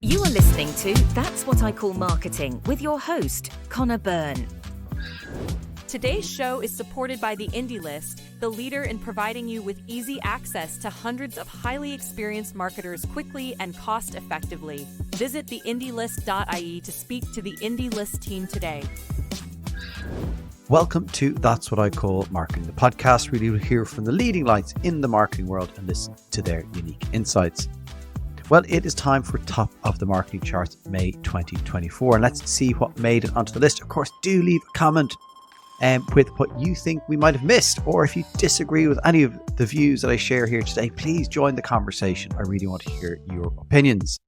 You are listening to That's What I Call Marketing with your host, Connor Byrne. Today's show is supported by the Indie List, the leader in providing you with easy access to hundreds of highly experienced marketers quickly and cost-effectively. Visit theindielist.ie to speak to the Indie List team today. Welcome to That's What I Call Marketing, the podcast where you will hear from the leading lights in the marketing world and listen to their unique insights. Well, it is time for Top of the Marketing Charts May 2024, and let's see what made it onto the list. Of course, do leave a comment with what you think we might have missed, or if you disagree with any of the views that I share here today, please join the conversation. I really want to hear your opinions.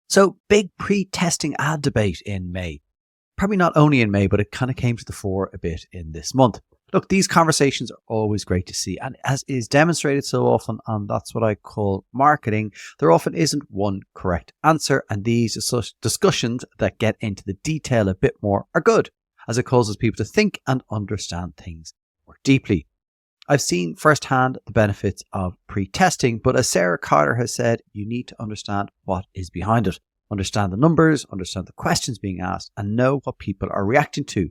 So, big pre-testing ad debate in May. Probably not only in May, but it kind of came to the fore a bit in this month. Look, these conversations are always great to see, and as is demonstrated so often on That's What I Call Marketing, there often isn't one correct answer, and these discussions that get into the detail a bit more are good, as it causes people to think and understand things more deeply. I've seen firsthand the benefits of pre-testing, but as Sarah Carter has said, you need to understand what is behind it. Understand the numbers, understand the questions being asked, and know what people are reacting to.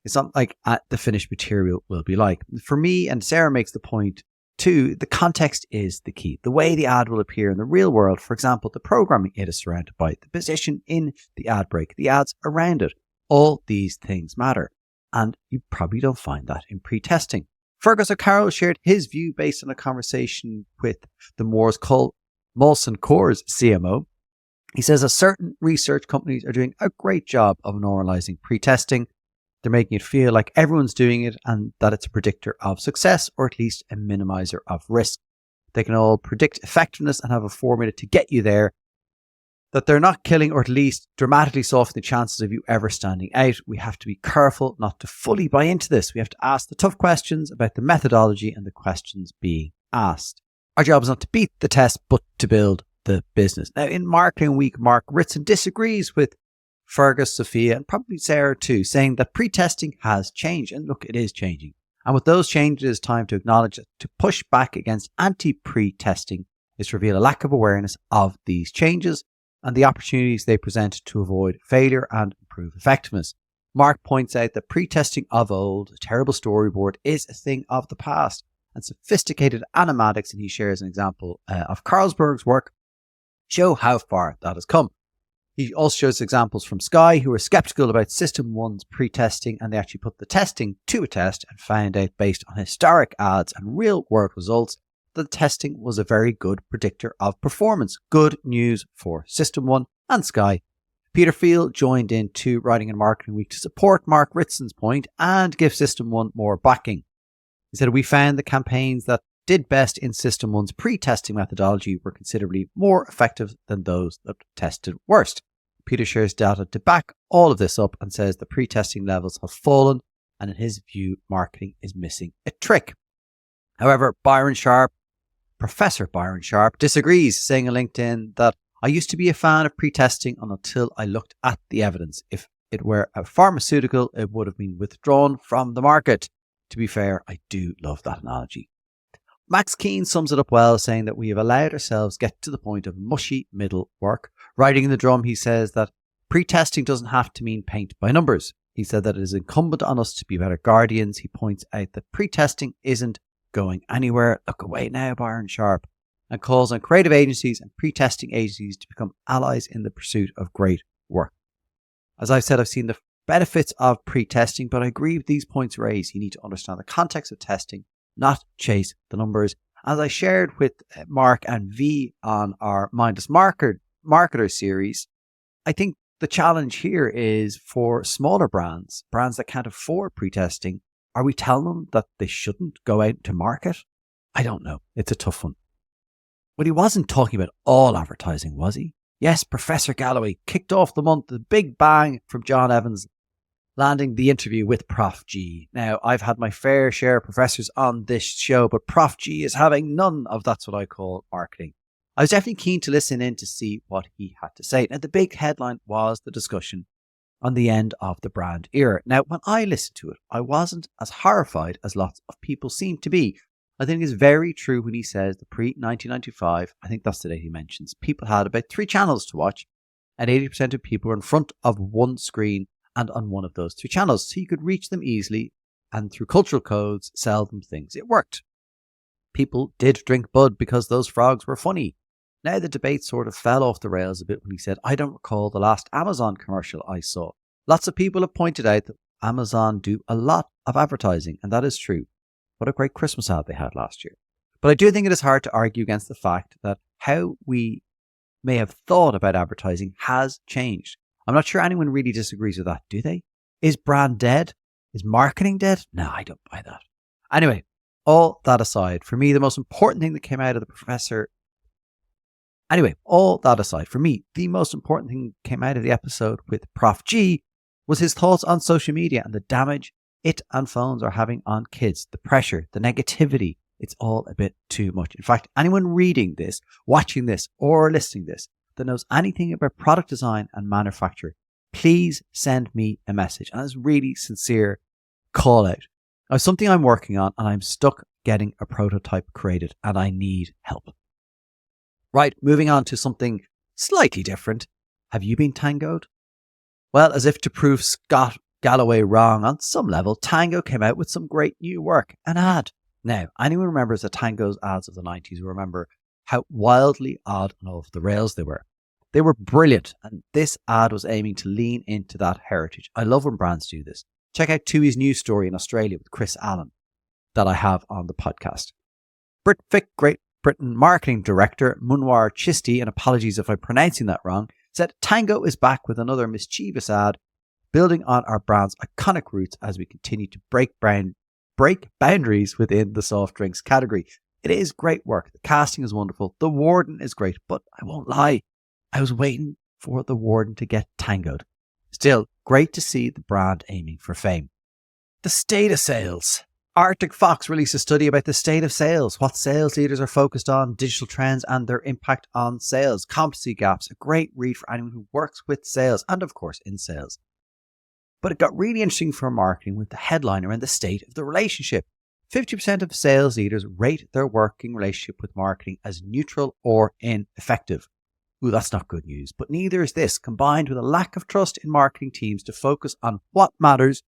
It's not like the finished material will be like. For me, and Sarah makes the point too, the context is the key. The way the ad will appear in the real world, for example, the programming it is surrounded by, the position in the ad break, the ads around it, all these things matter. And you probably don't find that in pre-testing. Fergus O'Carroll shared his view based on a conversation with the Molson Coors CMO. He says that certain research companies are doing a great job of normalizing pre-testing. They're making it feel like everyone's doing it and that it's a predictor of success, or at least a minimizer of risk. They can all predict effectiveness and have a formula to get you there, that they're not killing or at least dramatically soften the chances of you ever standing out. We have to be careful not to fully buy into this. We have to ask the tough questions about the methodology and the questions being asked. Our job is not to beat the test, but to build the business. Now, in Marketing Week, Mark Ritson disagrees with Fergus, Sophia, and probably Sarah too, saying that pre-testing has changed. And look, it is changing. And with those changes, it's time to acknowledge that to push back against anti-pre-testing is to reveal a lack of awareness of these changes and the opportunities they present to avoid failure and improve effectiveness. Mark points out that pre-testing of old, a terrible storyboard, is a thing of the past, and sophisticated animatics, and he shares an example of Carlsberg's work, show how far that has come. He also shows examples from Sky, who were skeptical about System 1's pre-testing, and they actually put the testing to a test and found out based on historic ads and real-world results that the testing was a very good predictor of performance. Good news for System 1 and Sky. Peter Field joined in to Writing and Marketing Week to support Mark Ritson's point and give System 1 more backing. He said, we found the campaigns that did best in System 1's pre-testing methodology were considerably more effective than those that tested worst. Peter shares data to back all of this up and says the pre-testing levels have fallen, and in his view, marketing is missing a trick. However, Professor Byron Sharp disagrees, saying on LinkedIn that I used to be a fan of pre-testing until I looked at the evidence. If it were a pharmaceutical, it would have been withdrawn from the market. To be fair, I do love that analogy. Max Keane sums it up well, saying that we have allowed ourselves get to the point of mushy middle work. Riding in the drum, he says that pre-testing doesn't have to mean paint by numbers. He said that it is incumbent on us to be better guardians. He points out that pre-testing isn't going anywhere. Look away now, Byron Sharp, and calls on creative agencies and pre-testing agencies to become allies in the pursuit of great work. As I've said, I've seen the benefits of pre-testing, but I agree with these points raised. You need to understand the context of testing, not chase the numbers. As I shared with Mark and V on our Mindless Marketer series, I think the challenge here is for smaller brands that can't afford pre-testing. Are we telling them that they shouldn't go out to market? I don't know. It's a tough one. But he wasn't talking about all advertising, was he? Yes, Professor Galloway kicked off the month with a big bang from John Evans, landing the interview with Prof G. Now, I've had my fair share of professors on this show, but Prof G is having none of That's What I Call Marketing. I was definitely keen to listen in to see what he had to say. Now, the big headline was the discussion on the end of the brand era. Now, when I listened to it, I wasn't as horrified as lots of people seem to be. I think it's very true when he says that pre-1995, I think that's the date he mentions, people had about 3 channels to watch, and 80% of people were in front of one screen and on one of those 3 channels, so you could reach them easily and through cultural codes sell them things. It worked. People did drink Bud because those frogs were funny. Now the debate sort of fell off the rails a bit when he said, I don't recall the last Amazon commercial I saw. Lots of people have pointed out that Amazon do a lot of advertising, and that is true. What a great Christmas ad they had last year. But I do think it is hard to argue against the fact that how we may have thought about advertising has changed. I'm not sure anyone really disagrees with that, do they? Is brand dead? Is marketing dead? No, I don't buy that. Anyway, all that aside, for me, the most important thing that came out of the episode with Prof G was his thoughts on social media and the damage it and phones are having on kids, the pressure, the negativity. It's all a bit too much. In fact, anyone reading this, watching this, or listening to this that knows anything about product design and manufacture, please send me a message. And it's really sincere call out. I have something I'm working on and I'm stuck getting a prototype created and I need help. Right, moving on to something slightly different. Have you been tangoed? Well, as if to prove Galloway wrong on some level, Tango came out with some great new work, an ad. Now, anyone remembers the Tango's ads of the 90s will remember how wildly odd and off the rails they were. They were brilliant, and this ad was aiming to lean into that heritage. I love when brands do this. Check out Tui's news story in Australia with Chris Allen that I have on the podcast. Great Britain marketing director Munwar Chisti, and apologies if I'm pronouncing that wrong, said Tango is back with another mischievous ad, building on our brand's iconic roots as we continue to break boundaries within the soft drinks category. It is great work. The casting is wonderful. The warden is great, but I won't lie, I was waiting for the warden to get tangoed. Still, great to see the brand aiming for fame. The state of sales. Arctic Fox released a study about the state of sales, what sales leaders are focused on, digital trends and their impact on sales, competency gaps, a great read for anyone who works with sales and of course in sales. But it got really interesting for marketing with the headline around the state of the relationship. 50% of sales leaders rate their working relationship with marketing as neutral or ineffective. Ooh, that's not good news, but neither is this, combined with a lack of trust in marketing teams to focus on what matters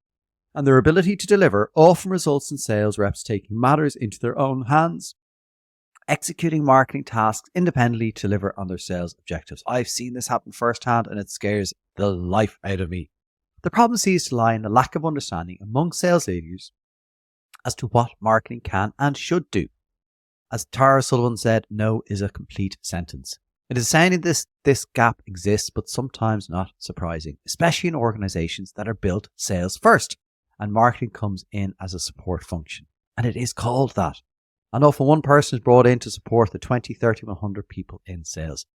and their ability to deliver often results in sales reps taking matters into their own hands, executing marketing tasks independently to deliver on their sales objectives. I've seen this happen firsthand and it scares the life out of me. The problem seems to lie in the lack of understanding among sales leaders as to what marketing can and should do. As Tara Sullivan said, no is a complete sentence. It is sounding this gap exists, but sometimes not surprising, especially in organizations that are built sales first and marketing comes in as a support function. And it is called that. And often one person is brought in to support the 20, 30, 100 people in sales.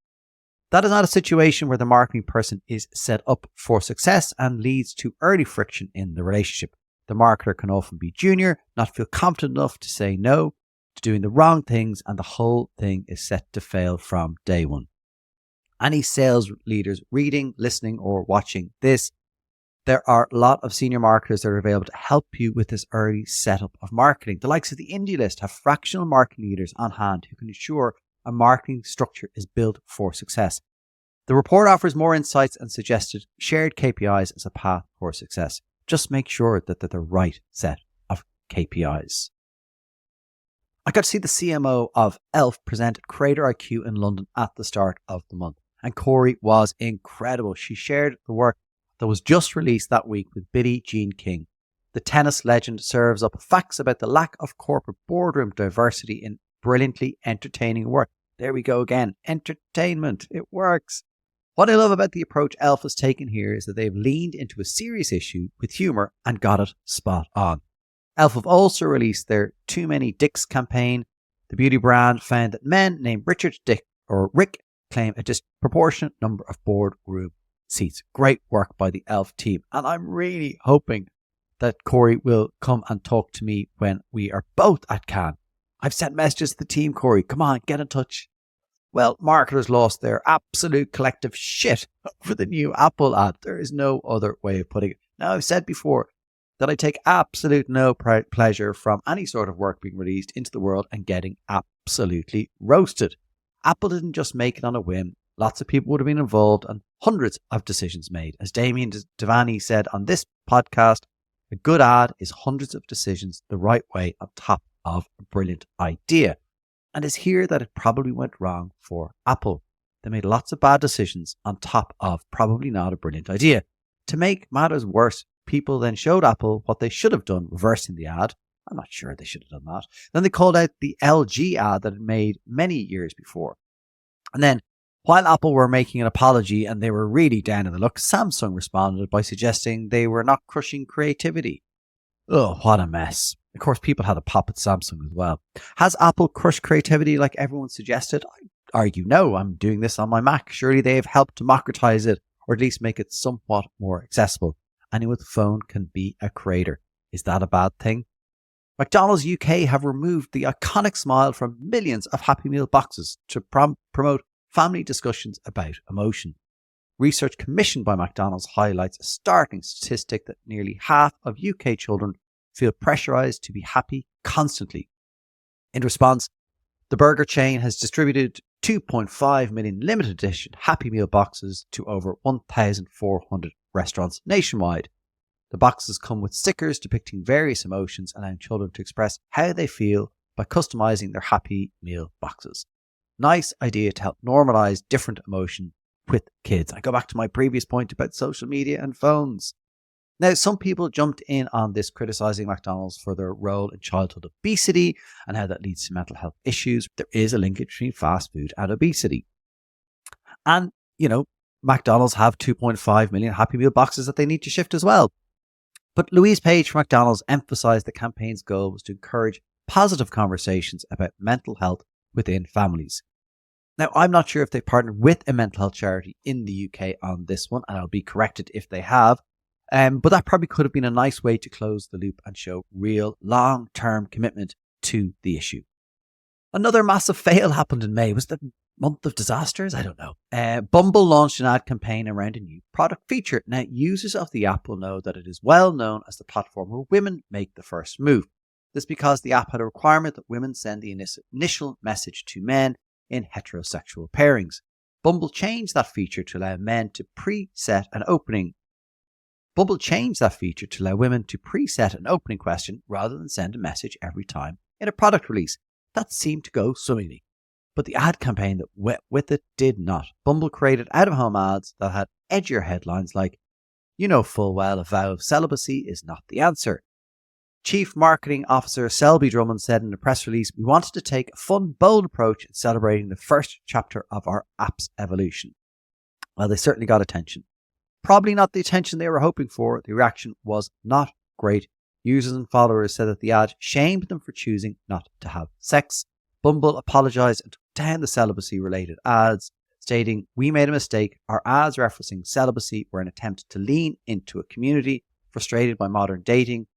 That is not a situation where the marketing person is set up for success and leads to early friction in the relationship. The marketer can often be junior, not feel confident enough to say no to doing the wrong things, and the whole thing is set to fail from day one. Any sales leaders reading, listening, or watching this, there are a lot of senior marketers that are available to help you with this early setup of marketing. The likes of the Indie List have fractional marketing leaders on hand who can ensure a marketing structure is built for success. The report offers more insights and suggested shared KPIs as a path for success. Just make sure that they're the right set of KPIs. I got to see the CMO of Elf present at Creator IQ in London at the start of the month, and Corey was incredible. She shared the work that was just released that week with Billie Jean King. The tennis legend serves up facts about the lack of corporate boardroom diversity in brilliantly entertaining work. There we go again. Entertainment. It works. What I love about the approach Elf has taken here is that they've leaned into a serious issue with humor and got it spot on. Elf have also released their Too Many Dicks campaign. The beauty brand found that men named Richard, Dick, or Rick claim a disproportionate number of boardroom seats. Great work by the Elf team. And I'm really hoping that Corey will come and talk to me when we are both at Cannes. I've sent messages to the team, Corey. Come on, get in touch. Well, marketers lost their absolute collective shit over the new Apple ad. There is no other way of putting it. Now, I've said before, that I take absolute no pleasure from any sort of work being released into the world and getting absolutely roasted. Apple didn't just make it on a whim. Lots of people would have been involved and hundreds of decisions made. As Damien Devaney said on this podcast, a good ad is hundreds of decisions the right way on top of a brilliant idea. And it's here that it probably went wrong for Apple. They made lots of bad decisions on top of probably not a brilliant idea. To make matters worse, people then showed Apple what they should have done, reversing the ad. I'm not sure they should have done that. Then they called out the LG ad that it made many years before. And then, while Apple were making an apology and they were really down in the luck, Samsung responded by suggesting they were not crushing creativity. Oh, what a mess. Of course, people had a pop at Samsung as well. Has Apple crushed creativity like everyone suggested? I argue no. I'm doing this on my Mac. Surely they have helped democratize it, or at least make it somewhat more accessible. Anyone with a phone can be a creator. Is that a bad thing? McDonald's UK have removed the iconic smile from millions of Happy Meal boxes to promote family discussions about emotion. Research commissioned by McDonald's highlights a startling statistic that nearly half of UK children feel pressurized to be happy constantly. In response, the burger chain has distributed 2.5 million limited edition Happy Meal boxes to over 1,400 restaurants nationwide. The boxes come with stickers depicting various emotions, allowing children to express how they feel by customizing their Happy Meal boxes. Nice idea to help normalize different emotion with kids. I go back to my previous point about social media and phones. Now, some people jumped in on this criticizing McDonald's for their role in childhood obesity and how that leads to mental health issues. There is a linkage between fast food and obesity. And, McDonald's have 2.5 million Happy Meal boxes that they need to shift as well. But Louise Page from McDonald's emphasized the campaign's goal was to encourage positive conversations about mental health within families. Now, I'm not sure if they partnered with a mental health charity in the UK on this one, and I'll be corrected if they have. But that probably could have been a nice way to close the loop and show real long-term commitment to the issue. Another massive fail happened in May. Was the month of disasters? I don't know. Bumble launched an ad campaign around a new product feature. Now, users of the app will know that it is well known as the platform where women make the first move. This is because the app had a requirement that women send the initial message to men in heterosexual pairings. Bumble changed that feature to allow women to preset an opening question rather than send a message every time in a product release. That seemed to go swimmingly. But the ad campaign that went with it did not. Bumble created out-of-home ads that had edgier headlines like, "You know full well a vow of celibacy is not the answer." Chief Marketing Officer Selby Drummond said in a press release, "We wanted to take a fun, bold approach in celebrating the first chapter of our app's evolution." Well, they certainly got attention. Probably not the attention they were hoping for. The reaction was not great. Users and followers said that the ad shamed them for choosing not to have sex. Bumble apologized and took down the celibacy-related ads, stating, "We made a mistake. Our ads referencing celibacy were an attempt to lean into a community frustrated by modern dating,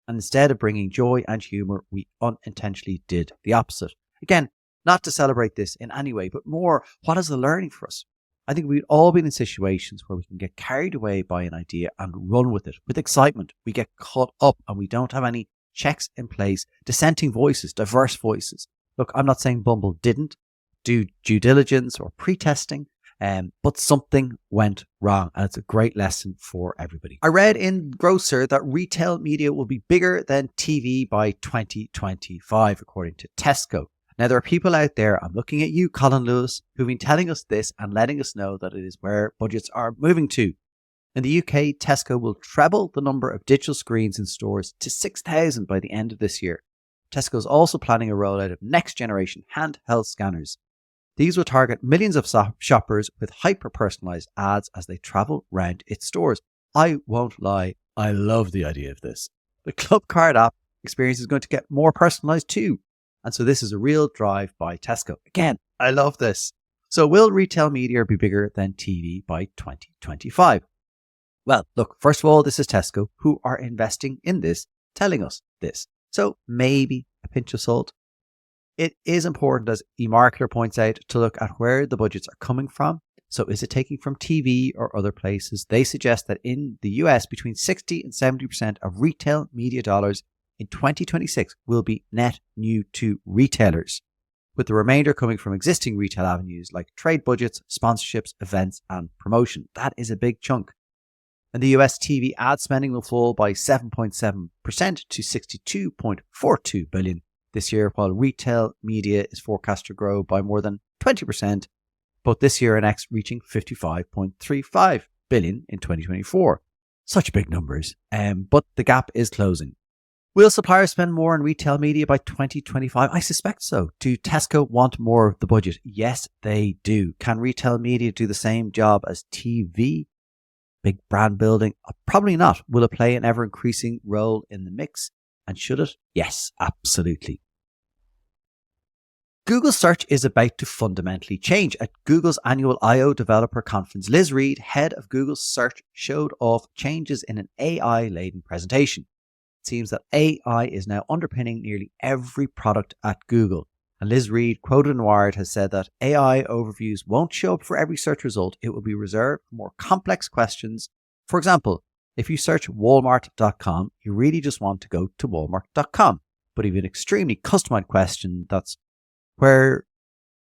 and instead of bringing joy and humor, we unintentionally did the opposite." Again, not to celebrate this in any way, but more, what is the learning for us? I think we've all been in situations where we can get carried away by an idea and run with it. With excitement, we get caught up and we don't have any checks in place, dissenting voices, diverse voices. Look, I'm not saying Bumble didn't do due diligence or pretesting, but something went wrong, and it's a great lesson for everybody. I read in Grocer that retail media will be bigger than TV by 2025, according to Tesco. Now, there are people out there, I'm looking at you, Colin Lewis, who've been telling us this and letting us know that it is where budgets are moving to. In the UK, Tesco will treble the number of digital screens in stores to 6,000 by the end of this year. Tesco is also planning a rollout of next-generation handheld scanners. These will target millions of shoppers with hyper-personalised ads as they travel around its stores. I won't lie, I love the idea of this. The Club Card app experience is going to get more personalised too. And so this is a real drive by Tesco. Again, I love this. So will retail media be bigger than TV by 2025? Well, look, first of all, this is Tesco who are investing in this, telling us this. So maybe a pinch of salt. It is important, as eMarketer points out, to look at where the budgets are coming from. So is it taking from TV or other places? They suggest that in the US, between 60 and 70% of retail media dollars in 2026 will be net new to retailers, with the remainder coming from existing retail avenues like trade budgets, sponsorships, events, and promotion. That is a big chunk. And the US TV ad spending will fall by 7.7% to $62.42 billion this year, while retail media is forecast to grow by more than 20%, both this year and next, reaching $55.35 billion in 2024. Such big numbers, but the gap is closing. Will suppliers spend more on retail media by 2025? I suspect so. Do Tesco want more of the budget? Yes, they do. Can retail media do the same job as TV? Big brand building? Probably not. Will it play an ever-increasing role in the mix? And should it? Yes, absolutely. Google Search is about to fundamentally change. At Google's annual I/O Developer Conference, Liz Reed, head of Google Search, showed off changes in an AI-laden presentation. It seems that AI is now underpinning nearly every product at Google. And Liz Reed, quoted in Wired, has said that AI overviews won't show up for every search result. It will be reserved for more complex questions. For example, if you search walmart.com, you really just want to go to walmart.com. But if you have an extremely customized question, that's where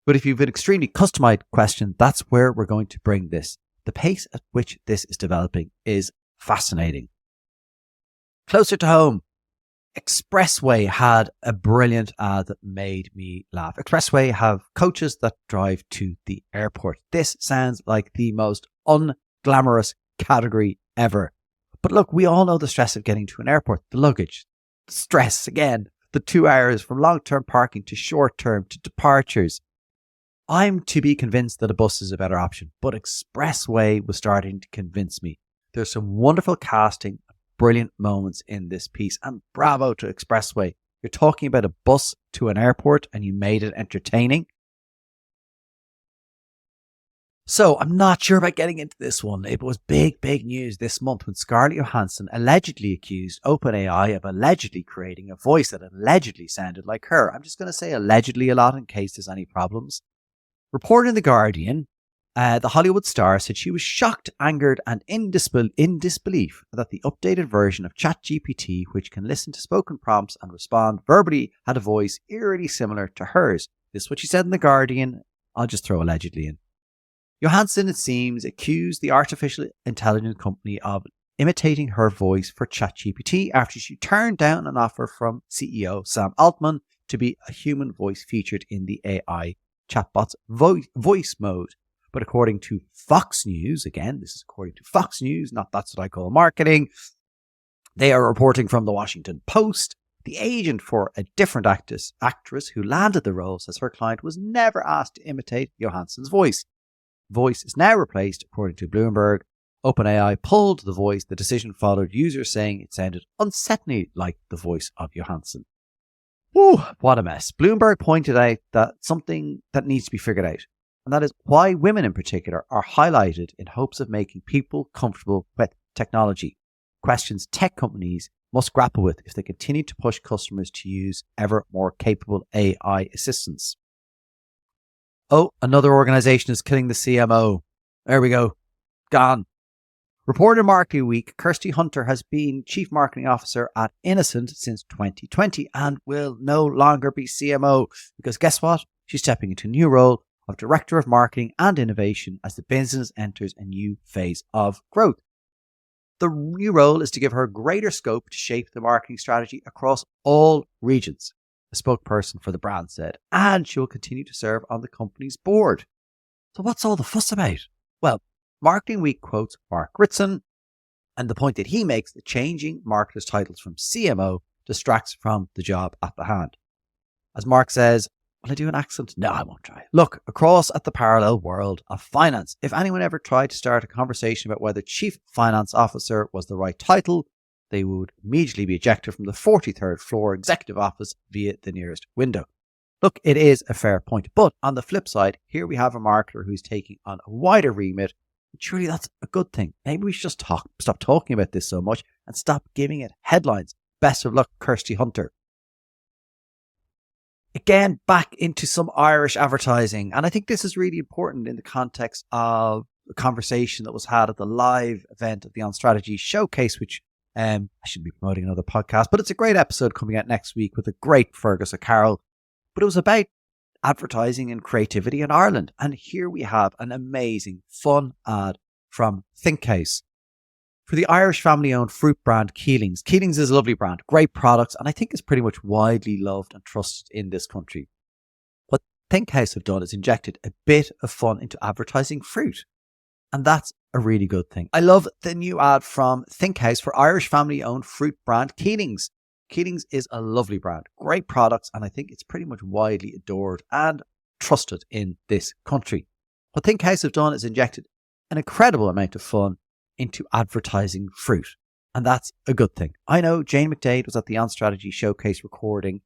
we're going to bring this. The pace at which this is developing is fascinating. Closer to home, Expressway had a brilliant ad that made me laugh. Expressway have coaches that drive to the airport. This sounds like the most unglamorous category ever. But look, we all know the stress of getting to an airport, the luggage, the stress again, the 2 hours from long-term parking to short-term to departures. I'm to be convinced that a bus is a better option, but Expressway was starting to convince me. There's some wonderful casting, brilliant moments in this piece, and bravo to Expressway. You're talking about a bus to an airport and you made it entertaining. So I'm not sure about getting into this one. It was big news this month when Scarlett Johansson allegedly accused OpenAI of allegedly creating a voice that allegedly sounded like her. I'm just going to say allegedly a lot in case there's any problems. Reported in The Guardian, the Hollywood star said she was shocked, angered, and in disbelief that the updated version of ChatGPT, which can listen to spoken prompts and respond verbally, had a voice eerily similar to hers. This is what she said in The Guardian. I'll just throw allegedly in. Johansson, it seems, accused the artificial intelligence company of imitating her voice for ChatGPT after she turned down an offer from CEO Sam Altman to be a human voice featured in the AI chatbot's voice mode. But according to Fox News, again, this is according to Fox News, not That's What I Call Marketing, they are reporting from the Washington Post, the agent for a different actress who landed the role says her client was never asked to imitate Johansson's voice. Voice is now replaced, according to Bloomberg. OpenAI pulled the voice. The decision followed users saying it sounded unsettlingly like the voice of Johansson. Whew, what a mess. Bloomberg pointed out that something that needs to be figured out, and that is why women in particular are highlighted in hopes of making people comfortable with technology. Questions tech companies must grapple with if they continue to push customers to use ever more capable AI assistants. Oh, another organization is killing the CMO. There we go. Gone. Reported in Marketing Week, Kirsty Hunter has been Chief Marketing Officer at Innocent since 2020 and will no longer be CMO because guess what? She's stepping into a new role of Director of Marketing and Innovation as the business enters a new phase of growth. The new role is to give her greater scope to shape the marketing strategy across all regions, a spokesperson for the brand said, and she will continue to serve on the company's board. So what's all the fuss about? Well, Marketing Week quotes Mark Ritson, and the point that he makes that changing marketers' titles from CMO distracts from the job at the hand. As Mark says, will I do an accent? No, I won't try. Look, across at the parallel world of finance, if anyone ever tried to start a conversation about whether Chief Finance Officer was the right title, they would immediately be ejected from the 43rd floor executive office via the nearest window. Look, it is a fair point, but on the flip side, here we have a marketer who's taking on a wider remit. Surely that's a good thing. Maybe we should just stop talking about this so much and stop giving it headlines. Best of luck, Kirsty Hunter. Again, back into some Irish advertising. And I think this is really important in the context of a conversation that was had at the live event of the On Strategy Showcase, which I shouldn't be promoting another podcast, but it's a great episode coming out next week with a great Fergus O'Carroll. But it was about advertising and creativity in Ireland. And here we have an amazing, fun ad from Thinkhouse for the Irish family-owned fruit brand Keelings. Keelings is a lovely brand, great products, and I think is pretty much widely loved and trusted in this country. What Thinkhouse have done is injected a bit of fun into advertising fruit, and that's a really good thing. I love the new ad from Thinkhouse for Irish family-owned fruit brand Keelings. Keelings is a lovely brand, great products, and I think it's pretty much widely adored and trusted in this country. What Thinkhouse have done is injected an incredible amount of fun into advertising fruit, and that's a good thing. I know Jane McDade was at the On Strategy Showcase recording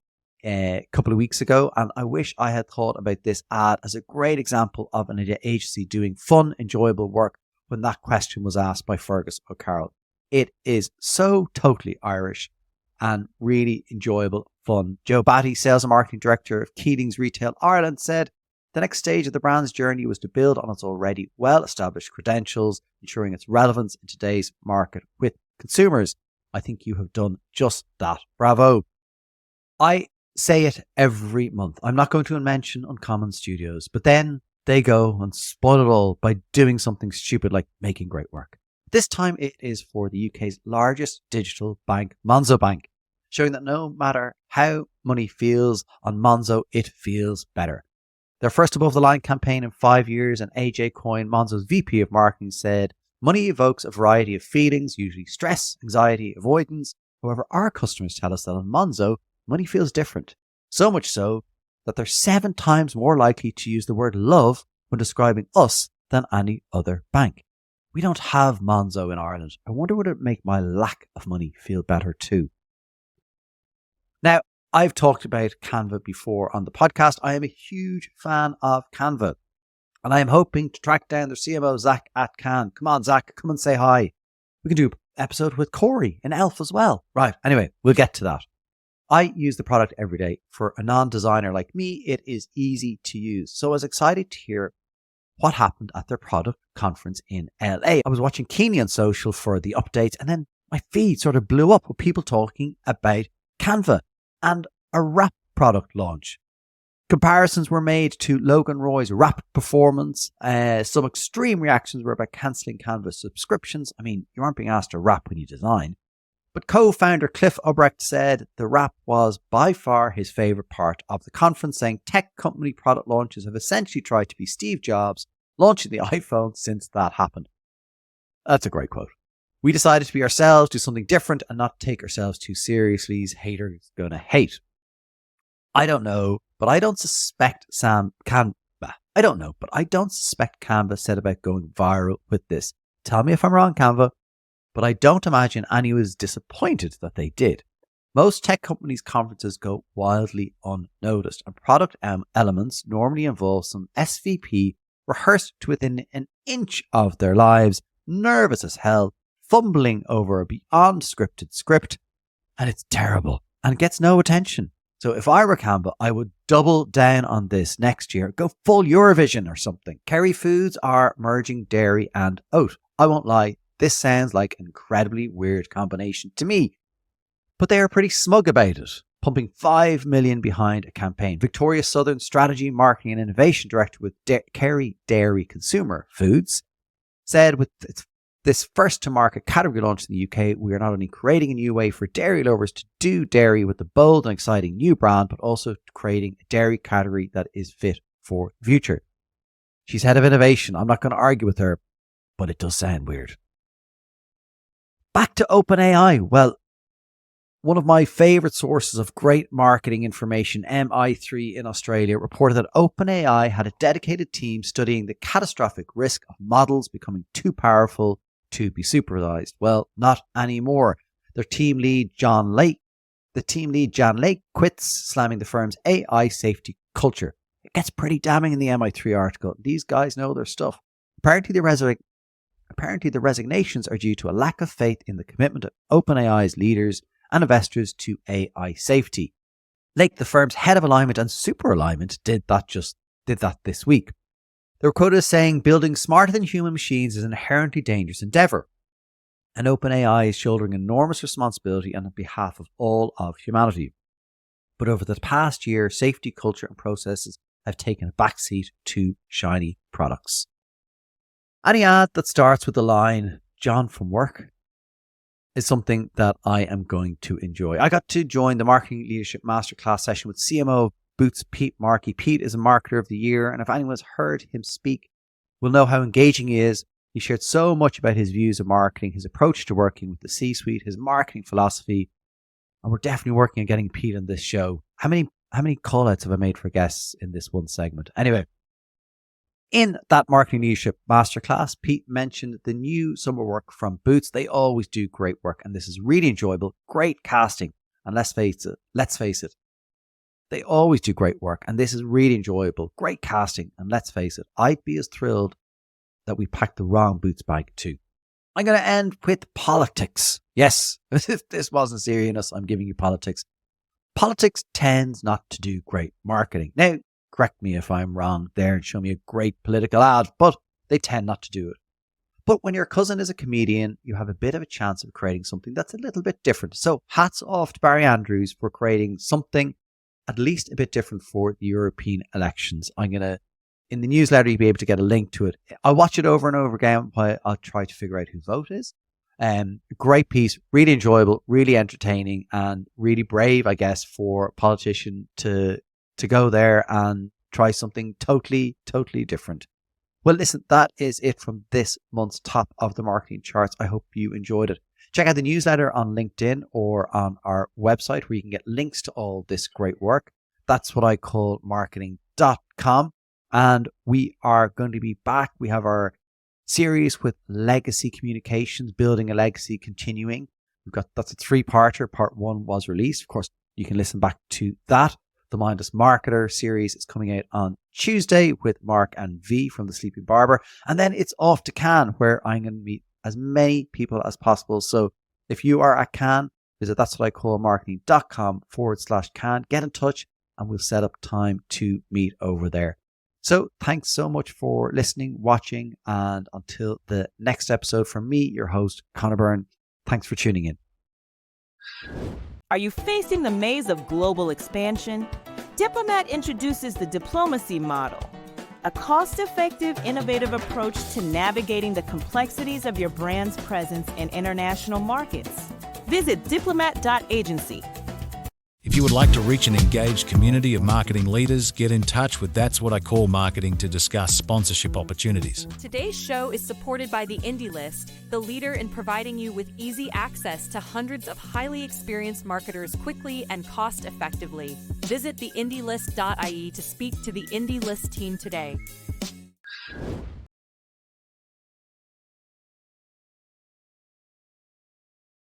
a couple of weeks ago, and I wish I had thought about this ad as a great example of an agency doing fun, enjoyable work when that question was asked by Fergus O'Carroll. It is so totally Irish and really enjoyable fun. Joe Batty, Sales and Marketing Director of Keelings Retail Ireland, said the next stage of the brand's journey was to build on its already well-established credentials, ensuring its relevance in today's market with consumers. I think you have done just that. Bravo. I say it every month. I'm not going to mention Uncommon Studios, but then they go and spoil it all by doing something stupid like making great work. This time it is for the UK's largest digital bank, Monzo Bank, showing that no matter how money feels on Monzo, it feels better. Their first above-the-line campaign in 5 years, and AJ Coyne, Monzo's VP of Marketing, said, "Money evokes a variety of feelings, usually stress, anxiety, avoidance. However, our customers tell us that on Monzo, money feels different. So much so that they're 7 times more likely to use the word love when describing us than any other bank. We don't have Monzo in Ireland. I wonder would it make my lack of money feel better too?" Now, I've talked about Canva before on the podcast. I am a huge fan of Canva, and I am hoping to track down their CMO, Zach at Can. Come on, Zach, come and say hi. We can do an episode with Corey and Elf as well. Right, anyway, we'll get to that. I use the product every day. For a non-designer like me, it is easy to use. So I was excited to hear what happened at their product conference in LA. I was watching Keeney on social for the updates, and then my feed sort of blew up with people talking about Canva and a rap product launch. Comparisons were made to Logan Roy's rap performance. Some extreme reactions were about cancelling Canva subscriptions. I mean, you aren't being asked to rap when you design. But co-founder Cliff Ubrecht said the rap was by far his favourite part of the conference, saying tech company product launches have essentially tried to be Steve Jobs launching the iPhone since that happened. That's a great quote. We decided to be ourselves, do something different, and not take ourselves too seriously. Haters gonna hate. I don't know, but I don't suspect Canva said about going viral with this. Tell me if I'm wrong, Canva, but I don't imagine anyone is disappointed that they did. Most tech companies' conferences go wildly unnoticed, and product elements normally involve some SVP rehearsed to within an inch of their lives, nervous as hell, fumbling over a beyond scripted script, and it's terrible and gets no attention. So if I were Canva, I would double down on this next year. Go full Eurovision or something. Kerry Foods are merging dairy and oat. I won't lie, this sounds like an incredibly weird combination to me, but they are pretty smug about it, pumping $5 million behind a campaign. Victoria Southern Strategy, Marketing and Innovation Director with Kerry Dairy Consumer Foods said with this first-to-market category launch in the UK, we are not only creating a new way for dairy lovers to do dairy with a bold and exciting new brand, but also creating a dairy category that is fit for the future. She's head of innovation. I'm not going to argue with her, but it does sound weird. Back to OpenAI. Well, one of my favorite sources of great marketing information, MI3 in Australia, reported that OpenAI had a dedicated team studying the catastrophic risk of models becoming too powerful to be supervised. Well, not anymore. Their team lead, John Lake quits, slamming the firm's AI safety culture. It gets pretty damning in the MI3 article. These guys know their stuff. Apparently the resignations are due to a lack of faith in the commitment of OpenAI's leaders and investors to AI safety. Lake, the firm's head of alignment and super alignment, did that this week. They were quoted as saying, building smarter than human machines is an inherently dangerous endeavor. And OpenAI is shouldering enormous responsibility on behalf of all of humanity. But over the past year, safety, culture, and processes have taken a backseat to shiny products. Any ad that starts with the line, John from work, is something that I am going to enjoy. I got to join the Marketing Leadership Masterclass session with CMO Boots Pete Markey. Pete is a Marketer of the Year, and if anyone's heard him speak, will know how engaging he is. He shared so much about his views of marketing, his approach to working with the C-suite, his marketing philosophy, and we're definitely working on getting Pete on this show. How many call-outs have I made for guests in this one segment? Anyway, in that Marketing Leadership Masterclass, Pete mentioned the new summer work from Boots. They always do great work, and this is really enjoyable, great casting, and let's face it, they always do great work, and this is really enjoyable, great casting, and let's face it, I'd be as thrilled that we packed the wrong Boots bag too. I'm going to end with politics. Yes, if this wasn't serious, I'm giving you politics. Politics tends not to do great marketing. Now, correct me if I'm wrong there and show me a great political ad, but they tend not to do it. But when your cousin is a comedian, you have a bit of a chance of creating something that's a little bit different. So hats off to Barry Andrews for creating something at least a bit different for the European elections. In the newsletter, you'll be able to get a link to it. I'll watch it over and over again while I'll try to figure out who vote is. Great piece, really enjoyable, really entertaining, and really brave, I guess, for a politician to go there and try something totally, totally different. Well, listen, that is it from this month's Top of the Marketing Charts. I hope you enjoyed it. Check out the newsletter on LinkedIn or on our website where you can get links to all this great work. That's what I call marketing.com. And we are going to be back. We have our series with legacy communications, building a legacy, continuing. That's a 3-parter. Part 1 was released. Of course, you can listen back to that. The Mindless Marketer series is coming out on Tuesday with Mark and V from The Sleeping Barber. And then it's off to Cannes, where I'm going to meet as many people as possible. So if you are at Cannes, visit that'swhatIcallmarketing.com/Cannes. Get in touch and we'll set up time to meet over there. So thanks so much for listening, watching, and until the next episode from me, your host, Conor Byrne, thanks for tuning in. Are you facing the maze of global expansion? Diplomat introduces the diplomacy model, a cost-effective, innovative approach to navigating the complexities of your brand's presence in international markets. Visit diplomat.agency. If you would like to reach an engaged community of marketing leaders, get in touch with That's What I Call Marketing to discuss sponsorship opportunities. Today's show is supported by the Indie List, the leader in providing you with easy access to hundreds of highly experienced marketers quickly and cost-effectively. Visit theindielist.ie to speak to the Indie List team today.